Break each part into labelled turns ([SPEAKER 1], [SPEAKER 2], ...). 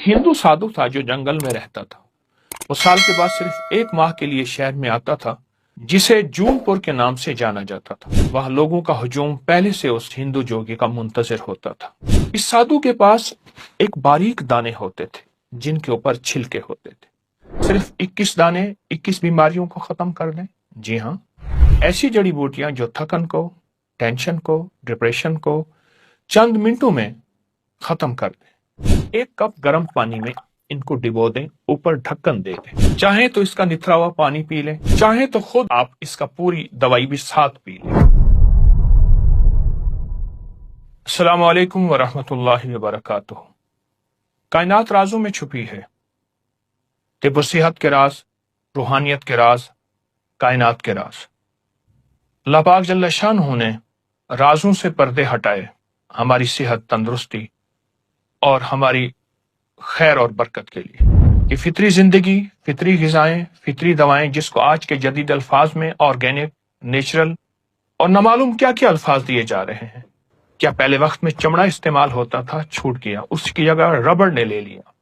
[SPEAKER 1] हिंदू साधु था जो जंगल में रहता था। वो साल के बाद सिर्फ 1 माह के लिए शहर में आता था, जिसे जूनपुर के नाम से जाना जाता था। वहां लोगों का हुजूम पहले से उस हिंदू जोगी का मुंतजर होता था। इस साधु के पास एक बारीक दाने होते थे जिनके ऊपर छिलके होते थे। सिर्फ 21 दाने 21 बीमारियों को खत्म कर दें। जी हाँ, ऐसी जड़ी बूटियां जो थकन को, टेंशन को, डिप्रेशन को चंद मिनटों में खत्म कर दें। 1 कप गर्म पानी में इनको डिबो दें, ऊपर ढक्कन दे दें। चाहे तो इसका निथरा हुआ पानी पी लें, चाहे तो खुद आप इसका पूरी दवाई भी साथ पी लें। अस्सलाम वालेकुम वरहमतुल्लाहि वबरकातुहू। कायनात राजों में छुपी है। तिब सेहत के राज, रूहानियत के राज, कायनात के राज। अल्लाह पाक जल्ल शानहू ने राजों से पर्दे हटाए हमारी सेहत, तंदुरुस्ती और हमारी खैर और बरकत के लिए। कि फितरी जिंदगी, फितरी ग़िज़ाएं, फितरी दवाएं, जिसको आज के जदीद अल्फाज में ऑर्गेनिक, नेचुरल और न मालूम क्या क्या अल्फाज दिए जा रहे हैं। क्या पहले वक्त में चमड़ा इस्तेमाल होता था? छूट गया, उसकी जगह रबड़ ने ले लिया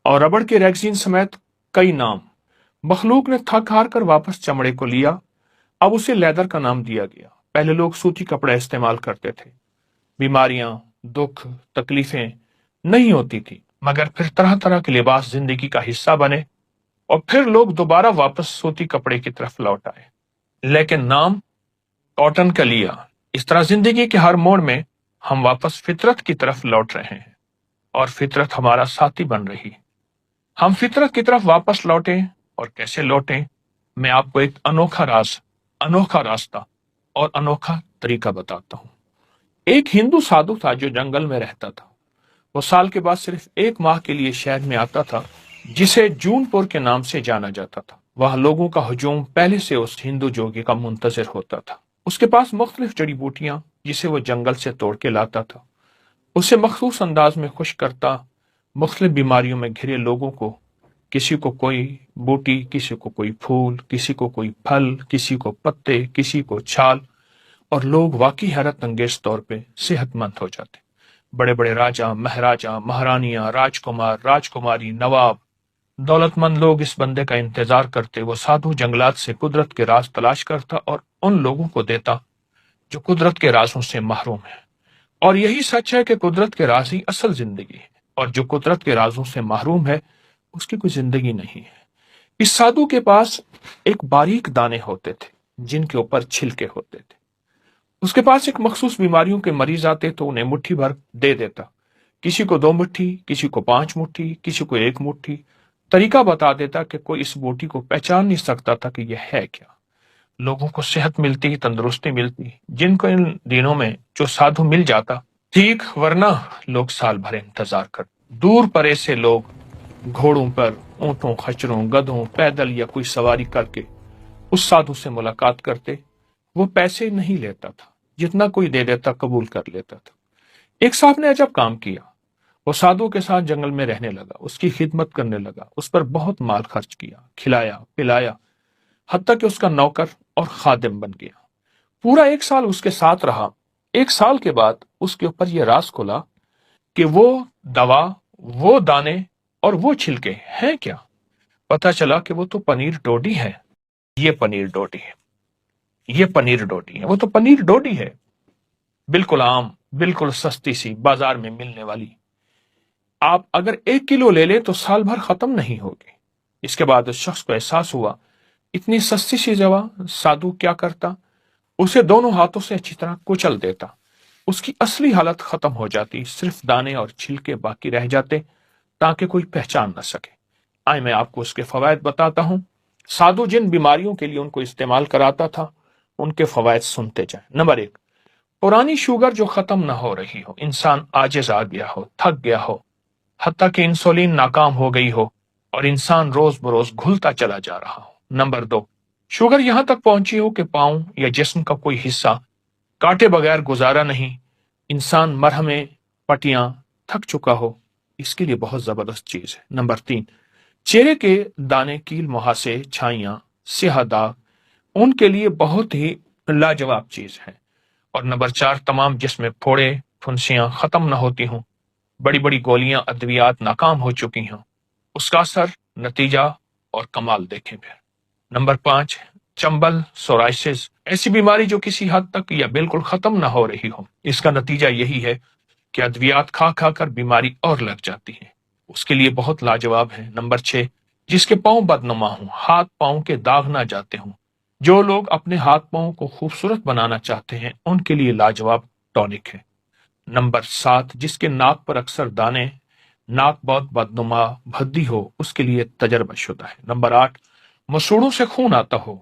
[SPEAKER 1] और रबड़ के रैगजीन समेत कई नाम। मखलूक ने थक हार कर वापस चमड़े को लिया, अब उसे लेदर का नाम दिया गया। पहले लोग सूती कपड़ा इस्तेमाल करते थे। बीमारियां, दुख, तकलीफें नहीं होती थी, मगर फिर तरह तरह के लिबास जिंदगी का हिस्सा बने और फिर लोग दोबारा वापस सूती कपड़े की तरफ लौट आए, लेकिन नाम कॉटन का लिया। इस तरह जिंदगी के हर मोड़ में हम वापस फितरत की तरफ लौट रहे हैं और फितरत हमारा साथी बन रही है। हम फितरत की तरफ वापस लौटें, और कैसे लौटें, मैं आपको एक अनोखा राज, अनोखा रास्ता और अनोखा तरीका बताता हूं। एक हिंदू साधु था जो जंगल में रहता था। वो साल के बाद सिर्फ 1 माह के लिए शहर में आता था, जिसे जूनपुर के नाम से जाना जाता था। वहां लोगों का हुजूम पहले से उस हिंदू जोगी का मुंतजर होता था। उसके पास मुख्तलिफ जड़ी बूटियां जिसे वो जंगल से तोड़ के लाता था, उसे मखसूस अंदाज में खुश करता। मुख्तलिफ बीमारियों में घिरे लोगों को, किसी को कोई बूटी, किसी को कोई फूल, किसी को कोई फल, किसी को पत्ते, किसी को छाल, और लोग वाकई हैरत अंगेज तौर पे सेहतमंद हो जाते। बड़े बड़े राजा, महाराजा, महारानियां, राजकुमार, राजकुमारी, नवाब, दौलतमंद लोग इस बंदे का इंतजार करते। वो साधु जंगलात से कुदरत के राज तलाश करता और उन लोगों को देता जो कुदरत के राजों से महरूम है। और यही सच है कि कुदरत के राज ही असल जिंदगी है, और जो कुदरत के राजों से महरूम है उसकी कोई जिंदगी नहीं है। इस साधु के पास एक बारीक दाने होते थे जिनके ऊपर छिलके होते थे। उसके पास एक मखसूस बीमारियों के मरीज आते तो उन्हें मुट्ठी भर दे देता। किसी को 2 मुट्ठी, किसी को 5 मुट्ठी, किसी को 1 मुट्ठी। तरीका बता देता कि कोई इस बूटी को पहचान नहीं सकता था कि यह है क्या। लोगों को सेहत मिलती, तंदुरुस्ती मिलती। जिनको इन दिनों में जो साधु मिल जाता ठीक, वरना लोग साल भर इंतजार कर। दूर परे से लोग घोड़ों पर, ऊंटों, खच्चरों, गधों, पैदल या कोई सवारी करके उस साधु से मुलाकात करते। वो पैसे नहीं लेता था, जितना कोई दे देता कबूल कर लेता था। एक साहब ने अजब काम किया। वो साधु के साथ जंगल में रहने लगा, उसकी खिदमत करने लगा, उस पर बहुत माल खर्च किया, खिलाया पिलाया, हत्ता कि उसका नौकर और खादिम बन गया। पूरा 1 साल उसके साथ रहा। 1 साल के बाद उसके ऊपर यह राज खुला कि वो दवा, वो दाने और वो छिलके हैं क्या। पता चला कि वो तो पनीर डोडी है। ये पनीर डोडी है, ये पनीर डोडी है, वो तो पनीर डोडी है, बिल्कुल आम, बिल्कुल सस्ती सी, बाजार में मिलने वाली। आप अगर 1 किलो ले ले तो साल भर खत्म नहीं होगी। इसके बाद उस शख्स को एहसास हुआ, इतनी सस्ती सी दवा। साधु क्या करता, उसे दोनों हाथों से अच्छी तरह कुचल देता। उसकी असली हालत खत्म हो जाती, सिर्फ दाने और छिलके बाकी रह जाते ताकि कोई पहचान न सके। आए मैं आपको उसके फवायद बताता हूं। साधु जिन बीमारियों के लिए उनको इस्तेमाल कराता था, उनके फवायद सुनते जाएं। नंबर 1, पुरानी शुगर जो खत्म ना हो रही हो, इंसान आजिज आ गया हो, थक गया हो, हत्ता कि इंसुलिन नाकाम हो गई हो और इंसान रोज बरोज घुलता चला जा रहा हो। नंबर 2, शुगर यहां तक पहुंची हो कि पांव या जिस्म का कोई हिस्सा काटे बगैर गुजारा नहीं, इंसान मरहमें, पट्टियां थक चुका हो। इसके लिए बहुत जबरदस्त चीज है। नंबर 3, चेहरे के दाने, कील मुहासे, छाइयां, स्याह दाग, उनके लिए बहुत ही लाजवाब चीज है। और नंबर 4, तमाम जिस्म में फोड़े, फुंसियां खत्म न होती हों, बड़ी बड़ी गोलियां अद्वियात नाकाम हो चुकी हैं, उसका असर, नतीजा और कमाल देखें फिर। नंबर 5, चंबल, सोराइसिस, ऐसी बीमारी जो किसी हद तक या बिल्कुल खत्म ना हो रही हो। इसका नतीजा यही है कि अद्वियात खा खा कर बीमारी और लग जाती है। उसके लिए बहुत लाजवाब है। नंबर 6, जिसके पांव बदनुमा हों, हाथ पांव के दाग ना जाते हों, जो लोग अपने हाथ पांव को खूबसूरत बनाना चाहते हैं, उनके लिए लाजवाब टॉनिक है। नंबर 7, जिसके नाक पर अक्सर दाने, नाक बहुत बदनुमा भद्दी हो, उसके लिए तजर्बाशुदा है। नंबर 8, मसूड़ों से खून आता हो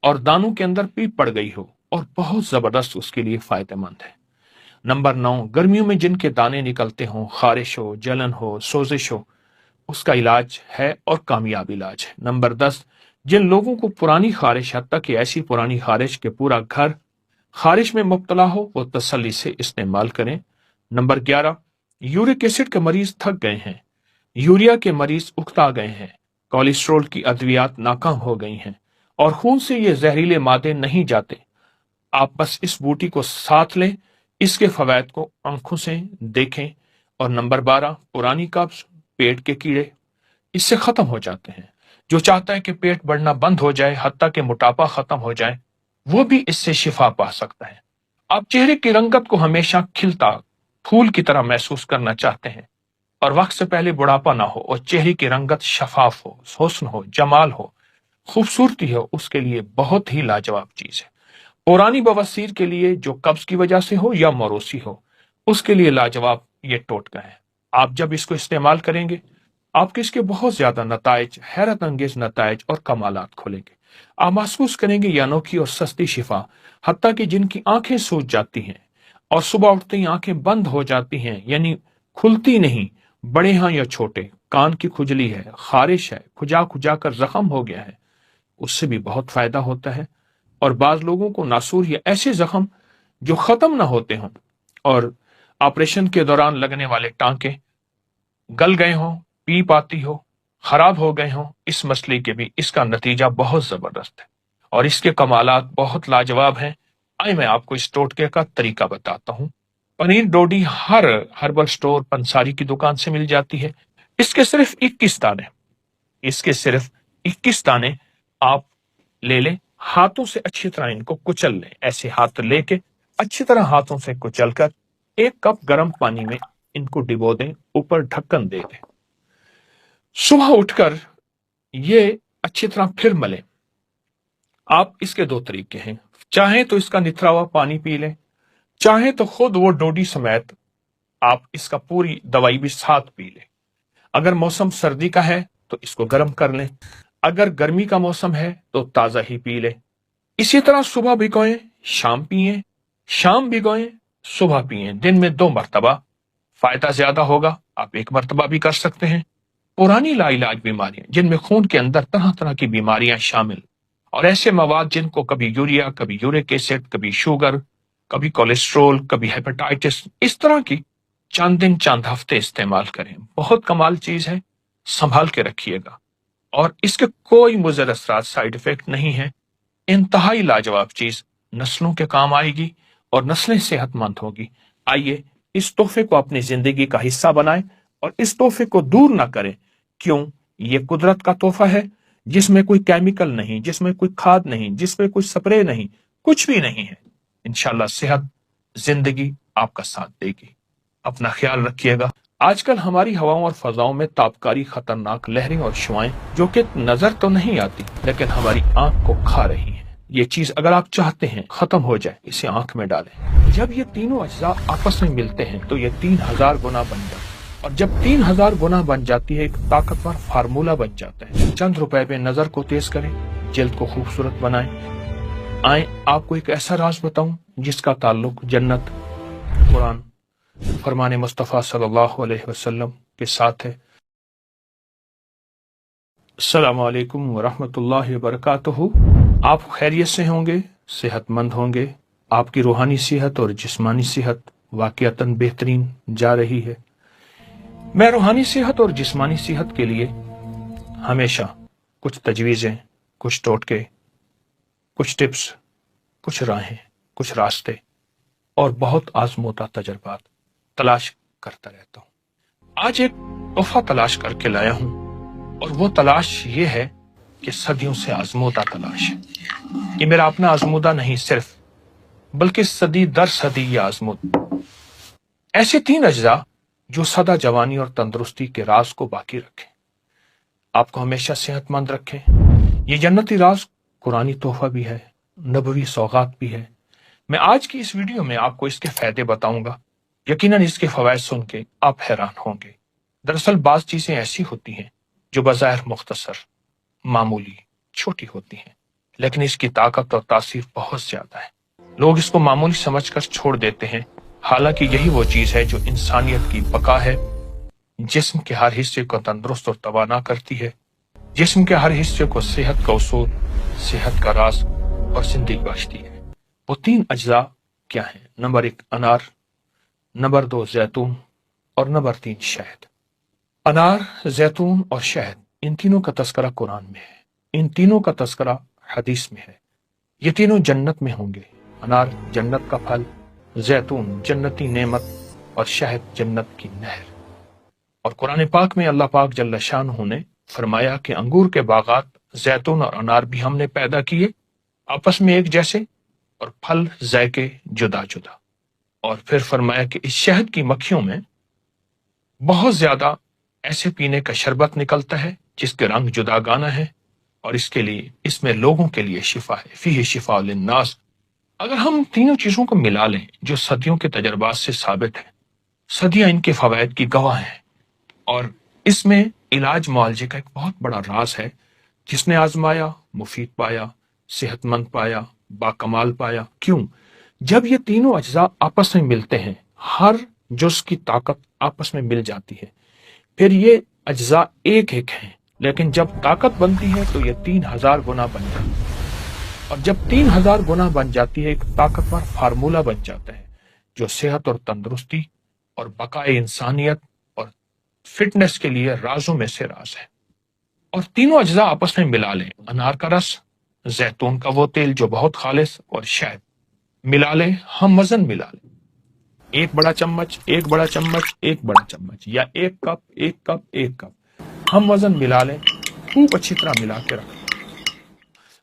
[SPEAKER 1] और दानों के अंदर पीप पड़ गई हो, और बहुत जबरदस्त, उसके लिए फायदेमंद है। नंबर 9, गर्मियों में जिनके दाने निकलते हों, खारिश हो, जलन हो, सोजिश हो, उसका इलाज है और कामयाब इलाज है। नंबर 10, जिन लोगों को पुरानी खारिश, हत्ता कि ऐसी पुरानी खारिश के पूरा घर खारिश में मुब्तला हो, वो तसल्ली से इस्तेमाल करें। नंबर 11, यूरिक एसिड के मरीज थक गए हैं, यूरिया के मरीज उकता गए हैं, कोलेस्ट्रोल की अद्वियात नाकाम हो गई हैं और खून से ये जहरीले मादे नहीं जाते, आप बस इस बूटी को साथ लें, इसके फवायद को आंखों से देखें। और नंबर 12, पुरानी कब्ज, पेट के कीड़े, इससे खत्म हो जाते हैं। जो चाहता है कि पेट बढ़ना बंद हो जाए, हत्ता कि मोटापा खत्म हो जाए, वो भी इससे शिफा पा सकता है। आप चेहरे की रंगत को हमेशा खिलता फूल की तरह महसूस करना चाहते हैं और वक्त से पहले बुढ़ापा ना हो और चेहरे की रंगत शफाफ हो, हुस्न हो, जमाल हो, खूबसूरती हो, उसके लिए बहुत ही लाजवाब चीज है। पुरानी बवासीर के लिए, जो कब्ज की वजह से हो या मौरूसी हो, उसके लिए लाजवाब ये टोटका है। आप जब इसको इस्तेमाल करेंगे, आपके इसके बहुत ज्यादा नताइज, हैरत अंगेज नताइज और कमालात खोलेंगे। आप महसूस करेंगे ये अनोखी और सस्ती शिफा, हत्ता कि जिनकी आंखें सूज जाती हैं और सुबह उठते ही आंखें बंद हो जाती हैं, यानी खुलती नहीं, बड़े हैं या छोटे, कान की खुजली है, खारिश है, खुजा खुजा कर जख्म हो गया है, उससे भी बहुत फायदा होता है। और बाज लोगों को नासूर या ऐसे जख्म जो खत्म ना होते हों और ऑपरेशन के दौरान लगने वाले टांके गल गए हों, पीप आती हो, खराब हो गए हों, इस मसले के भी इसका नतीजा बहुत जबरदस्त है और इसके कमालात बहुत लाजवाब हैं। आइए मैं आपको इस टोटके का तरीका बताता हूँ। पनीर डोडी हर हर्बल स्टोर, पंसारी की दुकान से मिल जाती है। इसके सिर्फ 21 दाने, इसके सिर्फ 21 दाने आप ले लें। हाथों से अच्छी तरह इनको कुचल लें, ऐसे हाथ लेके अच्छी तरह हाथों से कुचल कर 1 कप गर्म पानी में इनको डिबो दें, ऊपर ढक्कन दे दें। सुबह उठकर ये अच्छी तरह फिर मलें। आप इसके 2 तरीके हैं, चाहें तो इसका निथरा हुआ पानी पी लें, चाहें तो खुद वो डोडी समेत आप इसका पूरी दवाई भी साथ पी लें। अगर मौसम सर्दी का है तो इसको गर्म कर लें, अगर गर्मी का मौसम है तो ताजा ही पी लें। इसी तरह सुबह भिगोएं, शाम पिएं, शाम भिगोएं, सुबह पिएं, दिन में 2 मरतबा। फायदा ज्यादा होगा, आप 1 मरतबा भी कर सकते हैं। पुरानी लाइलाज बीमारियां, जिनमें खून के अंदर तरह तरह की बीमारियां शामिल और ऐसे मवाद जिनको कभी यूरिया, कभी यूरिक एसिड, कभी शुगर, कभी कोलेस्ट्रोल, कभी हेपेटाइटिस, इस तरह की चंद दिन चंद हफ्ते इस्तेमाल करें। बहुत कमाल चीज है, संभाल के रखिएगा और इसके कोई मुज़र असरात, साइड इफेक्ट नहीं है। इंतहाई लाजवाब चीज, नस्लों के काम आएगी और नस्लें सेहतमंद होगी। आइए इस तोहफे को अपनी जिंदगी का हिस्सा बनाएं और इस तोहफे को दूर ना करें। क्यों? ये कुदरत का तोहफा है, जिसमें कोई केमिकल नहीं, जिसमें कोई खाद नहीं, जिसमें कोई स्प्रे नहीं, कुछ भी नहीं है। इंशाल्लाह सेहत जिंदगी आपका साथ देगी। अपना ख्याल रखिएगा। आजकल हमारी हवाओं और फजाओं में ताबकारी खतरनाक लहरें और शुआएं, जो कि नजर तो नहीं आती लेकिन हमारी आंख को खा रही हैं। ये चीज अगर आप चाहते हैं खत्म हो जाए, इसे आंख में डालें। जब ये तीनों अज्जा आपस में मिलते हैं तो ये 3000 गुना बन जाता है और जब 3000 गुना बन जाती है, एक ताकतवर फार्मूला बन जाता है। चंद रुपए में नजर को तेज करें, जल्द को खूबसूरत बनाएं। आए आपको एक ऐसा राज बताऊं जिसका ताल्लुक जन्नत, कुरान, फरमाने मुस्तफ़ा सल्लल्लाहु अलैहि वसल्लम के साथ है। अस्सलामु अलैकुम वरहमतुल्लाहि वबरकातुहू। आप खैरियत से होंगे, सेहतमंद होंगे, आपकी रूहानी सेहत और जिस्मानी सेहत वाक़ियतन बेहतरीन जा रही है। मैं रूहानी सेहत और जिस्मानी सेहत के लिए हमेशा कुछ तजवीज़ें, कुछ टोटके, कुछ टिप्स, कुछ राहें, कुछ रास्ते और बहुत आजमूदा तजर्बात तलाश करता रहता हूँ। آج ایک تحفہ تلاش کر کے لایا ہوں، اور وہ تلاش یہ ہے کہ صدیوں سے آزمودہ تلاش ہے۔ یہ میرا اپنا آزمودہ نہیں صرف، بلکہ صدی در صدی یہ آزمود۔ ایسے 3 اجزاء جو سدا جوانی اور تندرستی کے راز کو باقی رکھیں، آپ کو ہمیشہ صحت مند رکھیں۔ یہ جنتی راز قرآنی تحفہ بھی ہے، نبوی سوغات بھی ہے۔ میں آج کی اس ویڈیو میں آپ کو اس کے فائدے بتاؤں گا۔ یقیناً اس کے فوائد سن کے آپ حیران ہوں گے۔ دراصل بعض چیزیں ایسی ہوتی ہیں جو بظاہر مختصر، معمولی، چھوٹی ہوتی ہیں، لیکن اس کی طاقت اور تاثیر بہت زیادہ ہے۔ لوگ اس کو معمولی سمجھ کر چھوڑ دیتے ہیں، حالانکہ یہی وہ چیز ہے جو انسانیت کی بقا ہے، جسم کے ہر حصے کو تندرست اور توانا کرتی ہے، جسم کے ہر حصے کو صحت کا اصول، صحت کا راز اور زندگی بخشتی ہے۔ وہ 3 اجزاء کیا ہیں؟ نمبر 1 انار، نمبر 2 زیتون، اور نمبر 3 شہد۔ انار، زیتون اور شہد، ان تینوں کا تذکرہ قرآن میں ہے، ان تینوں کا تذکرہ حدیث میں ہے۔ یہ تینوں جنت میں ہوں گے۔ انار جنت کا پھل، زیتون جنتی نعمت، اور شہد جنت کی نہر۔ اور قرآن پاک میں اللہ پاک جل شانہ نے فرمایا کہ انگور کے باغات زیتون اور انار بھی ہم نے پیدا کیے، آپس میں ایک جیسے، اور پھل ذائقے جدا جدا۔ اور پھر فرمایا کہ اس شہد کی مکھیوں میں بہت زیادہ ایسے پینے کا شربت نکلتا ہے جس کے رنگ جدا گانا ہے، اور اس میں لوگوں کے لیے شفا ہے، فیہ شفاء للناس۔ اگر ہم تینوں چیزوں کو ملا لیں جو صدیوں کے تجربات سے ثابت ہے، صدیاں ان کے فوائد کی گواہ ہیں، اور اس میں علاج معالجے کا ایک بہت بڑا راز ہے، جس نے آزمایا مفید پایا، صحت مند پایا، باکمال پایا۔ کیوں؟ جب یہ تینوں اجزاء آپس میں ملتے ہیں، ہر جز کی طاقت آپس میں مل جاتی ہے، پھر یہ اجزاء ایک ایک ہیں، لیکن جب طاقت بنتی ہے تو یہ 3000 گنا بن جاتی ہے، اور جب 3000 گنا بن جاتی ہے ایک طاقتور فارمولہ بن جاتا ہے جو صحت اور تندرستی اور بقائے انسانیت اور فٹنس کے لیے رازوں میں سے راز ہے۔ اور تینوں اجزاء آپس میں ملا لیں، انار کا رس، زیتون کا وہ تیل جو بہت خالص، اور شہد ملا لیں، ہم وزن ملا لیں، 1 بڑا چمچ، 1 بڑا چمچ، 1 بڑا چمچ، یا 1 کپ، 1 کپ، 1 کپ، ہم وزن ملا لیں، خوب اچھی طرح ملا کے رکھ لیں۔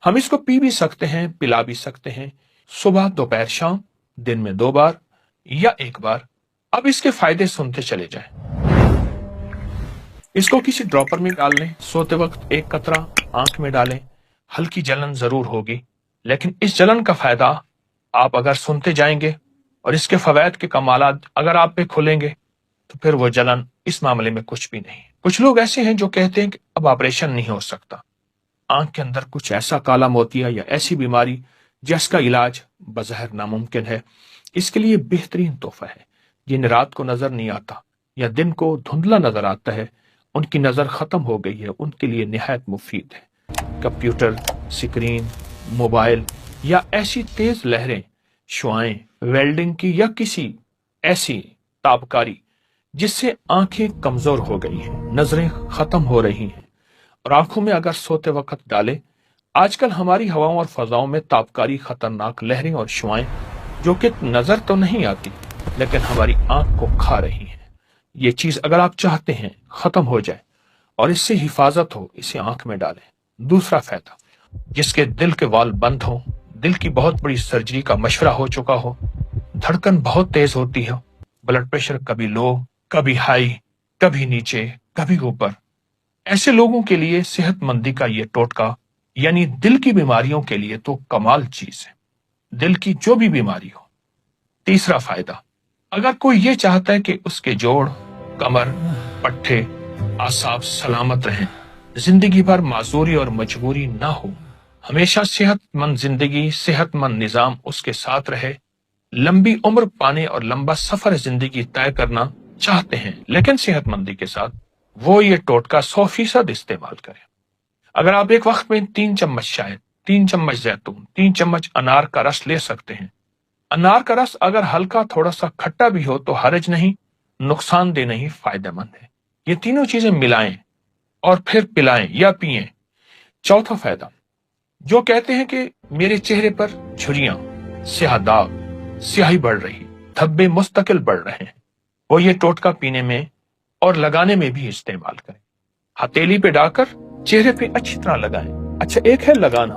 [SPEAKER 1] ہم اس کو پی بھی سکتے ہیں، پلا بھی سکتے ہیں، صبح، دوپہر، شام، دن میں 2 بار یا 1 بار۔ اب اس کے فائدے سنتے چلے جائیں۔ اس کو کسی ڈراپر میں ڈال لیں، سوتے وقت 1 قطرہ آنکھ میں ڈالیں، ہلکی جلن ضرور ہوگی، لیکن اس جلن کا فائدہ آپ اگر سنتے جائیں گے اور اس کے فوائد کے کمالات اگر آپ پہ کھلیں گے تو پھر وہ جلن اس معاملے میں کچھ بھی نہیں۔ کچھ لوگ ایسے ہیں جو کہتے ہیں کہ اب آپریشن نہیں ہو سکتا، آنکھ کے اندر کچھ ایسا کالا موتیا یا ایسی بیماری جس کا علاج بظاہر ناممکن ہے۔ اس کے لیے بہترین تحفہ ہے۔ جن رات کو نظر نہیں آتا یا دن کو دھندلا نظر آتا ہے، ان کی نظر ختم ہو گئی ہے، ان کے لیے نہایت مفید ہے۔ کمپیوٹر، سکرین، موبائل یا ایسی تیز لہریں، شعائیں، ویلڈنگ کی یا کسی ایسی تابکاری جس سے آنکھیں کمزور ہو گئی ہیں، نظریں ختم ہو رہی ہیں، اور آنکھوں میں اگر سوتے وقت ڈالیں۔ آج کل ہماری ہواؤں اور فضاؤں میں تابکاری، خطرناک لہریں اور شعائیں جو کہ نظر تو نہیں آتی لیکن ہماری آنکھ کو کھا رہی ہیں۔ یہ چیز اگر آپ چاہتے ہیں ختم ہو جائے اور اس سے حفاظت ہو، اسے آنکھ میں ڈالیں۔ دوسرا فائدہ، جس کے دل کے وال بند ہوں، دل کی بہت بڑی سرجری کا مشورہ ہو چکا ہو، دھڑکن بہت تیز ہوتی ہو، بلڈ پریشر کبھی لو، کبھی ہائی، کبھی نیچے، کبھی اوپر، ایسے لوگوں کے لیے صحت مندی کا یہ ٹوٹکا، یعنی دل کی بیماریوں کے لیے تو کمال چیز ہے، دل کی جو بھی بیماری ہو۔ تیسرا فائدہ، اگر کوئی یہ چاہتا ہے کہ اس کے جوڑ، کمر، پٹھے، اعصاب سلامت رہیں، زندگی بھر معذوری اور مجبوری نہ ہو، ہمیشہ صحت مند زندگی، صحت مند نظام اس کے ساتھ رہے، لمبی عمر پانے اور لمبا سفر زندگی طے کرنا چاہتے ہیں لیکن صحت مندی کے ساتھ، وہ یہ ٹوٹکا 100% استعمال کریں۔ اگر آپ ایک وقت میں 3 چمچ شہد، 3 چمچ زیتون، 3 چمچ انار کا رس لے سکتے ہیں۔ انار کا رس اگر ہلکا تھوڑا سا کھٹا بھی ہو تو حرج نہیں، نقصان دہ نہیں، فائدہ مند ہے۔ یہ تینوں چیزیں ملائیں اور پھر پلائیں یا پئیں۔ چوتھا فائدہ، جو کہتے ہیں کہ میرے چہرے پر جھریاں، سیاہ داغ، سیاہی بڑھ رہی، دھبے مستقل بڑھ رہے ہیں، وہ یہ ٹوٹکا پینے میں اور لگانے میں بھی استعمال کریں۔ ہتھیلی پہ ڈال کر چہرے پہ اچھی طرح لگائیں۔ اچھا، ایک ہے لگانا،